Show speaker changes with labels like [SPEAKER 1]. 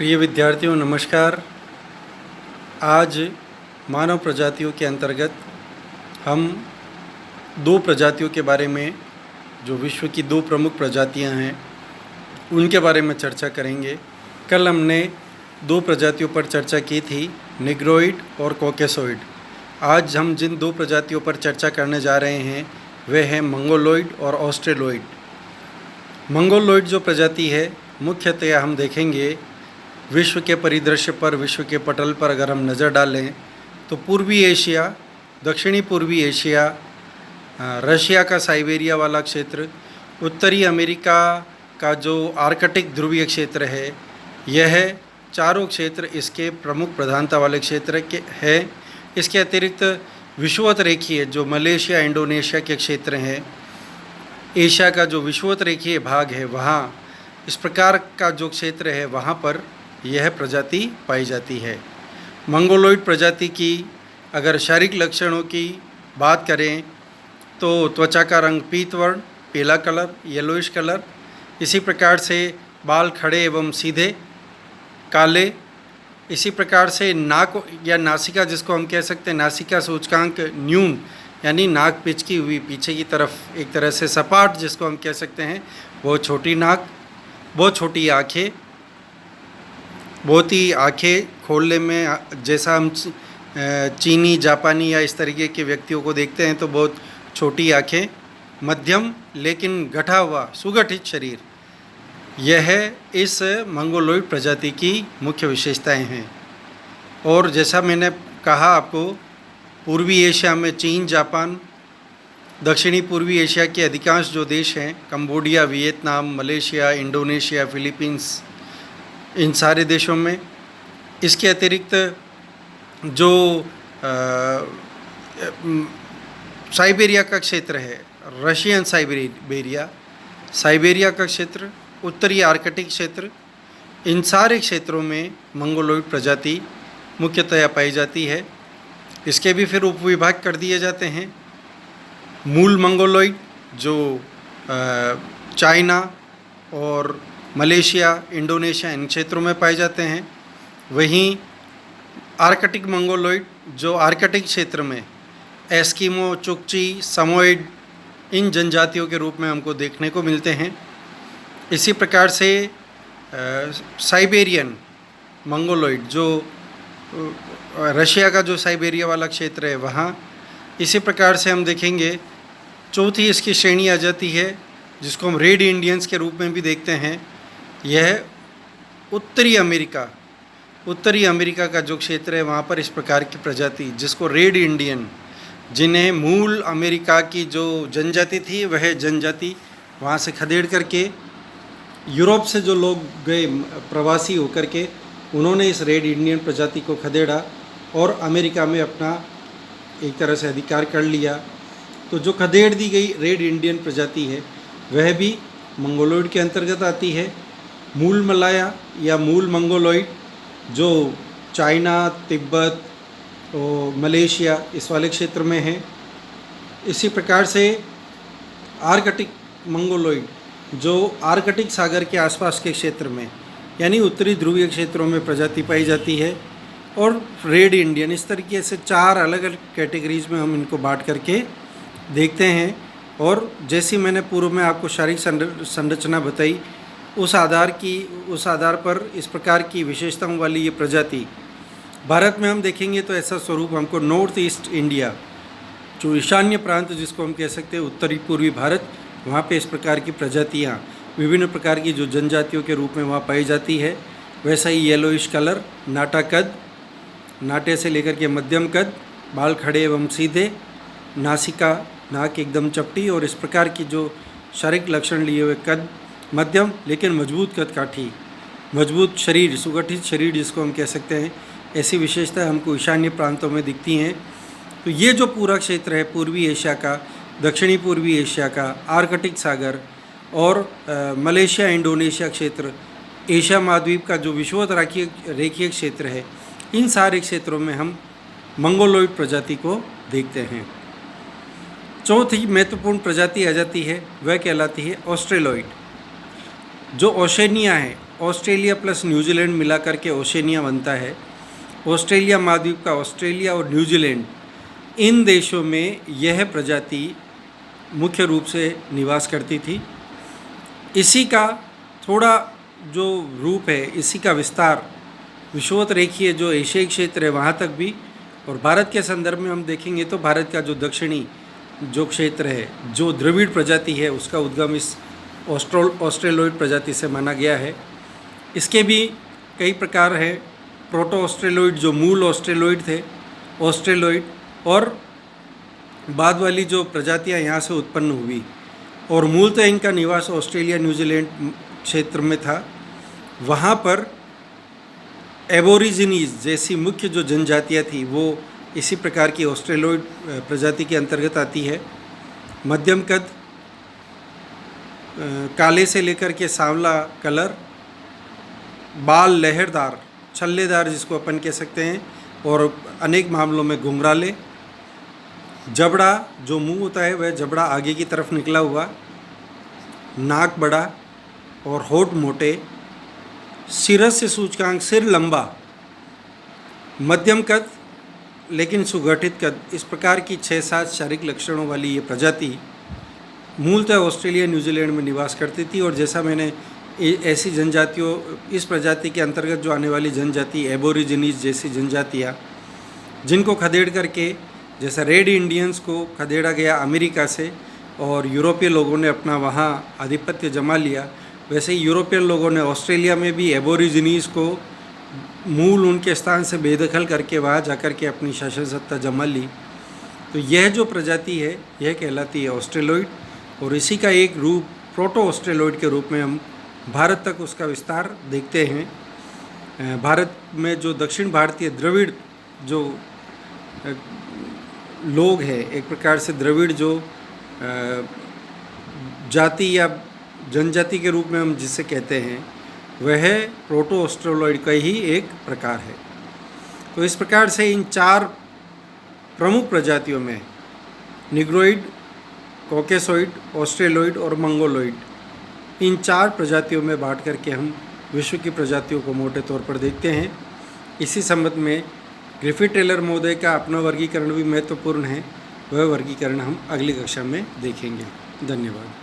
[SPEAKER 1] प्रिय विद्यार्थियों नमस्कार। आज मानव प्रजातियों के अंतर्गत हम दो प्रजातियों के बारे में, जो विश्व की दो प्रमुख प्रजातियां हैं, उनके बारे में चर्चा करेंगे। कल हमने दो प्रजातियों पर चर्चा की थी, निग्रोइड और कॉकेसॉइड। आज हम जिन दो प्रजातियों पर चर्चा करने जा रहे हैं वे हैं मंगोलॉइड और ऑस्ट्रेलॉइड। मंगोलॉइड जो प्रजाति है, मुख्यतया हम देखेंगे विश्व के परिदृश्य पर, विश्व के पटल पर अगर हम नज़र डालें तो पूर्वी एशिया, दक्षिणी पूर्वी एशिया, रशिया का साइबेरिया वाला क्षेत्र, उत्तरी अमेरिका का जो आर्कटिक ध्रुवीय क्षेत्र है, यह चारों क्षेत्र इसके प्रमुख प्रधानता वाले क्षेत्र के हैं। इसके अतिरिक्त विषुवत रेखीय जो मलेशिया, इंडोनेशिया के क्षेत्र हैं, एशिया का जो विषुवत रेखीय भाग है, वहाँ इस प्रकार का जो क्षेत्र है वहाँ पर यह प्रजाति पाई जाती है। मंगोलॉइड प्रजाति की अगर शारीरिक लक्षणों की बात करें तो त्वचा का रंग पीत वर्ण, पीला कलर, येलोइश कलर, इसी प्रकार से बाल खड़े एवं सीधे काले, इसी प्रकार से नाक या नासिका, जिसको हम कह सकते हैं नासिका सूचकांक न्यून, यानी नाक पिचकी हुई पीछे की तरफ, एक तरह से सपाट जिसको हम कह सकते हैं, वो छोटी नाक, बहुत छोटी आँखें, बहुत ही आँखें खोलने में जैसा हम चीनी, जापानी या इस तरीके के व्यक्तियों को देखते हैं तो बहुत छोटी आँखें, मध्यम लेकिन गठा हुआ सुगठित शरीर, यह इस मंगोलॉइड प्रजाति की मुख्य विशेषताएं हैं। और जैसा मैंने कहा आपको, पूर्वी एशिया में चीन, जापान, दक्षिणी पूर्वी एशिया के अधिकांश जो देश हैं, Cambodia, Vietnam, Malaysia, Indonesia, Philippines, इन सारे देशों में। इसके अतिरिक्त जो साइबेरिया का क्षेत्र है, रशियन साइबेरिया का क्षेत्र, उत्तरी आर्कटिक क्षेत्र, इन सारे क्षेत्रों में मंगोलॉइड प्रजाति मुख्यतया पाई जाती है। इसके भी फिर उपविभाग कर दिए जाते हैं। मूल मंगोलॉइड जो चाइना और मलेशिया, इंडोनेशिया, इन क्षेत्रों में पाए जाते हैं। वहीं आर्कटिक मंगोलॉइड जो आर्कटिक क्षेत्र में एस्किमो, चुकची, समोइड, इन जनजातियों के रूप में हमको देखने को मिलते हैं। इसी प्रकार से साइबेरियन मंगोलॉइड जो रशिया का जो साइबेरिया वाला क्षेत्र है वहाँ, इसी प्रकार से हम देखेंगे चौथी इसकी श्रेणी आ जाती है जिसको हम रेड इंडियंस के रूप में भी देखते हैं। यह उत्तरी अमेरिका का जो क्षेत्र है वहाँ पर इस प्रकार की प्रजाति, जिसको रेड इंडियन, जिन्हें मूल अमेरिका की जो जनजाति थी वह जनजाति वहाँ से खदेड़ करके यूरोप से जो लोग गए प्रवासी होकर के, उन्होंने इस रेड इंडियन प्रजाति को खदेड़ा और अमेरिका में अपना एक तरह से अधिकार कर लिया। तो जो खदेड़ दी गई रेड इंडियन प्रजाति है वह भी मंगोलॉइड के अंतर्गत आती है। मूल मलाया या मूल मंगोलॉइड जो चाइना, तिब्बत और मलेशिया इस वाले क्षेत्र में है। इसी प्रकार से आर्कटिक मंगोलॉइड जो आर्कटिक सागर के आसपास के क्षेत्र में, यानी उत्तरी ध्रुवीय क्षेत्रों में प्रजाति पाई जाती है। और रेड इंडियन, इस तरीके से चार अलग अलग कैटेगरीज में हम इनको बांट करके देखते हैं। और जैसी मैंने पूर्व में आपको शारीरिक संरचना बताई, उस आधार पर इस प्रकार की विशेषताओं वाली ये प्रजाति भारत में हम देखेंगे तो ऐसा स्वरूप हमको नॉर्थ ईस्ट इंडिया, जो ईशान्य प्रांत जिसको हम कह सकते हैं, उत्तरी पूर्वी भारत, वहाँ पे इस प्रकार की प्रजातियाँ विभिन्न प्रकार की जो जनजातियों के रूप में वहाँ पाई जाती है। वैसा ही येलोइश कलर, नाटा कद, नाटे से लेकर के मध्यम कद, बाल खड़े एवं सीधे, नासिका, नाक एकदम चपटी, और इस प्रकार की जो शारीरिक लक्षण लिए हुए कद, मध्यम लेकिन मजबूत कद काठी, मजबूत शरीर, सुगठित शरीर जिसको हम कह सकते हैं, ऐसी विशेषता हमको ईशान्य प्रांतों में दिखती हैं। तो ये जो पूरा क्षेत्र है पूर्वी एशिया का, दक्षिणी पूर्वी एशिया का, आर्कटिक सागर और मलेशिया, इंडोनेशिया क्षेत्र, एशिया महाद्वीप का जो विषुवत रेखीय क्षेत्र है, इन सारे क्षेत्रों में हम मंगोलॉइड प्रजाति को देखते हैं। चौथी महत्वपूर्ण प्रजाति आ जाती है, वह कहलाती है ऑस्ट्रेलॉइड। जो ओशेनिया है, ऑस्ट्रेलिया प्लस न्यूजीलैंड मिला करके ओशेनिया बनता है। ऑस्ट्रेलिया महाद्वीप का ऑस्ट्रेलिया और न्यूजीलैंड, इन देशों में यह प्रजाति मुख्य रूप से निवास करती थी। इसी का थोड़ा जो रूप है, इसी का विस्तार विषुवत रेखीय जो एशियाई क्षेत्र है वहाँ तक भी, और भारत के संदर्भ में हम देखेंगे तो भारत का जो दक्षिणी जो क्षेत्र है, जो द्रविड़ प्रजाति है, उसका उद्गम इस ऑस्ट्रेलोइड प्रजाति से माना गया है। इसके भी कई प्रकार हैं। प्रोटो ऑस्ट्रेलोइड जो मूल ऑस्ट्रेलोइड थे, ऑस्ट्रेलोइड, और बाद वाली जो प्रजातियां यहाँ से उत्पन्न हुई, और मूलतः इनका निवास ऑस्ट्रेलिया न्यूजीलैंड क्षेत्र में था। वहाँ पर एबोरिजिनीज जैसी मुख्य जो जनजातियाँ थी वो इसी प्रकार की ऑस्ट्रेलोइड प्रजाति के अंतर्गत आती है। मध्यम कद, काले से लेकर के सांवला कलर, बाल लहरदार, छल्लेदार जिसको अपन कह सकते हैं, और अनेक मामलों में घुंघराले, जबड़ा जो मुंह होता है वह जबड़ा आगे की तरफ निकला हुआ, नाक बड़ा और होठ मोटे, सिरस्य सूचकांक सिर लंबा, मध्यम कद लेकिन सुगठित कद, इस प्रकार की 6-7 शारीरिक लक्षणों वाली ये प्रजाति मूलतः ऑस्ट्रेलिया न्यूजीलैंड में निवास करती थी। और जैसा मैंने ऐसी जनजातियों, इस प्रजाति के अंतर्गत जो आने वाली जनजाति एबोरिजिनीज जैसी जनजातियाँ, जिनको खदेड़ करके, जैसा रेड इंडियंस को खदेड़ा गया अमेरिका से और यूरोपीय लोगों ने अपना वहाँ आधिपत्य जमा लिया, वैसे ही यूरोपियन लोगों ने ऑस्ट्रेलिया में भी एबोरिजिनीज को मूल उनके स्थान से बेदखल करके वहाँ जाकर के अपनी शासन सत्ता जमा ली। तो यह जो प्रजाति है यह कहलाती है ऑस्ट्रेलोइड, और इसी का एक रूप प्रोटो ऑस्ट्रेलोइड के रूप में हम भारत तक उसका विस्तार देखते हैं। भारत में जो दक्षिण भारतीय द्रविड़ जो लोग हैं, एक प्रकार से द्रविड़ जो जाति या जनजाति के रूप में हम जिसे कहते हैं, वह प्रोटो ऑस्ट्रेलोइड का ही एक प्रकार है। तो इस प्रकार से इन 4 प्रमुख प्रजातियों में निग्रोइड, कॉकेसोइड, ऑस्ट्रेलोइड और मंगोलोइड, इन 4 प्रजातियों में बांट करके हम विश्व की प्रजातियों को मोटे तौर पर देखते हैं। इसी संबंध में ग्रिफिथ टेलर महोदय का अपना वर्गीकरण भी महत्वपूर्ण है। वह वर्गीकरण हम अगली कक्षा में देखेंगे। धन्यवाद।